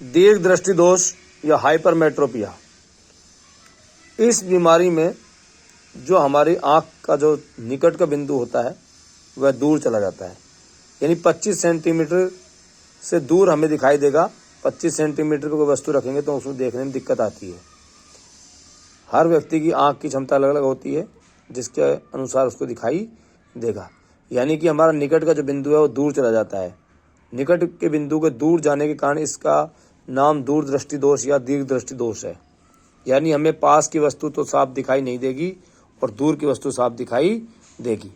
दीर्घ दृष्टि दोष या हाइपरमेट्रोपिया, इस बीमारी में जो हमारी आँख का जो निकट का बिंदु होता है वह दूर चला जाता है, यानी 25 सेंटीमीटर से दूर हमें दिखाई देगा। 25 सेंटीमीटर को वस्तु रखेंगे तो उसमें देखने में दिक्कत आती है। हर व्यक्ति की आँख की क्षमता अलग अलग होती है, जिसके अनुसार उसको दिखाई देगा। यानी कि हमारा निकट का जो बिंदु है वो दूर चला जाता है। निकट के बिंदु के दूर जाने के कारण इसका नाम दूर दृष्टि दोष या दीर्घ दृष्टि दोष है। यानी हमें पास की वस्तु तो साफ दिखाई नहीं देगी और दूर की वस्तु साफ दिखाई देगी।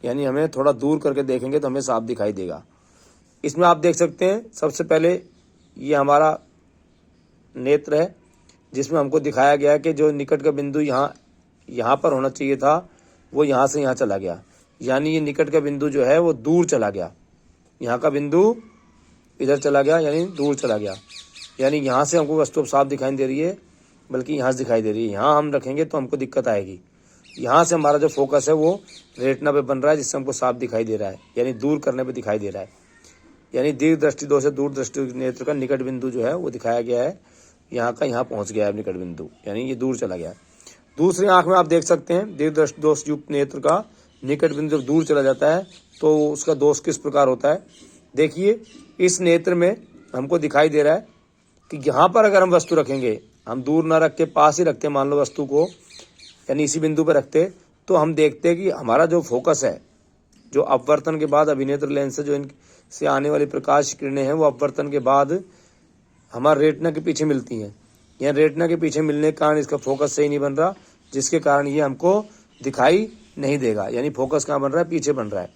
यानी हमें थोड़ा दूर करके देखेंगे तो हमें साफ दिखाई देगा। इसमें आप देख सकते हैं, सबसे पहले ये हमारा नेत्र है, जिसमें हमको दिखाया गया है कि जो निकट का बिंदु यहाँ पर होना चाहिए था वो यहाँ से यहाँ चला गया। यानी ये निकट का बिंदु जो है वो दूर चला गया। यहाँ का बिंदु इधर चला गया, यानी दूर चला गया। यानी यहाँ से हमको वस्तु साफ दिखाई दे रही है, बल्कि यहाँ से दिखाई दे रही है। यहाँ हम रखेंगे तो हमको दिक्कत आएगी। यहाँ से हमारा जो फोकस है वो रेटिना पे बन रहा है, जिससे हमको साफ दिखाई दे रहा है, यानी दूर करने पे दिखाई दे रहा है। यानी दीर्घ दृष्टि दोष से दूर दृष्टि नेत्र का निकट बिंदु जो है वो दिखाया गया है, यहाँ का यहाँ पहुँच गया है निकट बिंदु, यानी ये दूर चला गया। दूसरी आँख में आप देख सकते हैं, दीर्घ दृष्टि दोष युक्त नेत्र का निकट बिंदु जब दूर चला जाता है तो उसका दोष किस प्रकार होता है। देखिए, इस नेत्र में हमको दिखाई दे रहा है कि यहाँ पर अगर हम वस्तु रखेंगे, हम दूर ना रख के पास ही रखते, मान लो वस्तु को, यानी इसी बिंदु पर रखते, तो हम देखते हैं कि हमारा जो फोकस है, जो अपवर्तन के बाद अभिनेत्र लेंस से जो इनसे आने वाली प्रकाश किरणें हैं वो अपवर्तन के बाद हमारे रेटिना के पीछे मिलती हैं। यह रेटिना के पीछे मिलने के कारण इसका फोकस सही नहीं बन रहा, जिसके कारण ये हमको दिखाई नहीं देगा। यानी फोकस कहाँ बन रहा है, पीछे बन रहा है।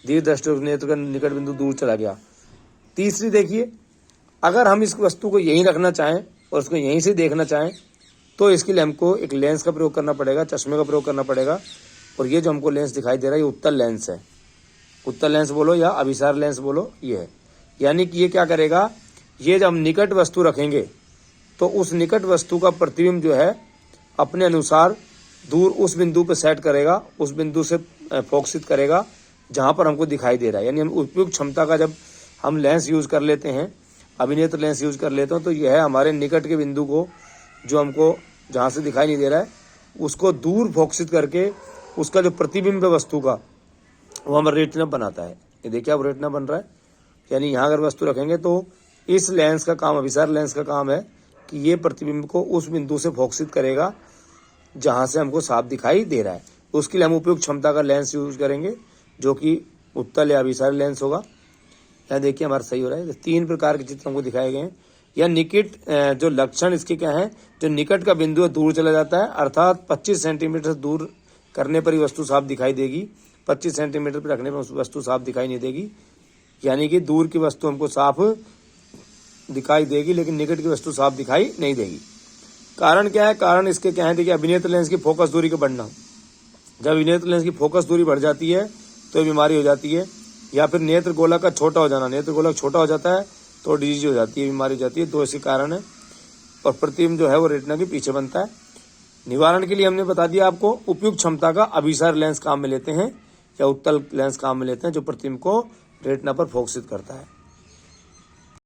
दीर्घ दृष्टि नेत्र का निकट बिंदु दूर चला गया। तीसरी देखिए, अगर हम इस वस्तु को यहीं रखना चाहें और उसको यहीं से देखना चाहें तो इसके लिए हमको एक लेंस का प्रयोग करना पड़ेगा, चश्मे का प्रयोग करना पड़ेगा। और ये जो हमको लेंस दिखाई दे रहा है ये उत्तल लेंस है। उत्तल लेंस बोलो या अभिसार लेंस बोलो, ये है। यानी कि ये क्या करेगा, ये जब हम निकट वस्तु रखेंगे तो उस निकट वस्तु का प्रतिबिंब जो है अपने अनुसार दूर उस बिंदु पर सेट करेगा, उस बिंदु से फोकसित करेगा जहाँ पर हमको दिखाई दे रहा है। यानी हम उपयुक्त क्षमता का जब हम लेंस यूज कर लेते हैं, अभिनेत्र लेंस यूज कर लेते हैं, तो यह है हमारे निकट के बिंदु को जो हमको जहाँ से दिखाई नहीं दे रहा है उसको दूर फोकसित करके उसका जो प्रतिबिंब है वस्तु का वो हमारा रेटिना बनाता है। ये देखिए अब रेटिना बन रहा है। यानी यहाँ अगर वस्तु रखेंगे तो इस लेंस का काम, अभिसार लेंस का काम है कि ये प्रतिबिंब को उस बिंदु से फोकसित करेगा जहाँ से हमको साफ दिखाई दे रहा है। उसके लिए हम उपयुक्त क्षमता का लेंस यूज करेंगे जो कि उत्तल या अभिसारी लेंस होगा। यहाँ देखिए हमारा सही हो रहा है। 3 प्रकार के चित्र हमको दिखाए गए हैं। या निकट जो लक्षण इसके क्या है, जो निकट का बिंदु है दूर चला जाता है, अर्थात 25 सेंटीमीटर दूर करने पर ही वस्तु साफ दिखाई देगी। 25 सेंटीमीटर पर रखने पर वस्तु साफ दिखाई नहीं देगी। यानी कि दूर की वस्तु हमको साफ दिखाई देगी लेकिन निकट की वस्तु साफ दिखाई नहीं देगी। कारण क्या है, कारण इसके क्या है, देखिए अभिनेत्र लेंस की फोकस दूरी का बढ़ना। जब अभिनेत्र लेंस की फोकस दूरी बढ़ जाती है तो ये बीमारी हो जाती है। या फिर नेत्र गोलक का छोटा हो जाना, नेत्र गोलक छोटा हो जाता है तो डिजीज हो जाती है, बीमारी हो जाती है। तो इसी कारण है। और प्रतिबिंब जो है वो रेटिना के पीछे बनता है। निवारण के लिए हमने बता दिया आपको, उपयुक्त क्षमता का अभिसार लेंस काम में लेते हैं या उत्तल लेंस काम में लेते हैं जो प्रतिबिंब को रेटिना पर फोकसित करता है।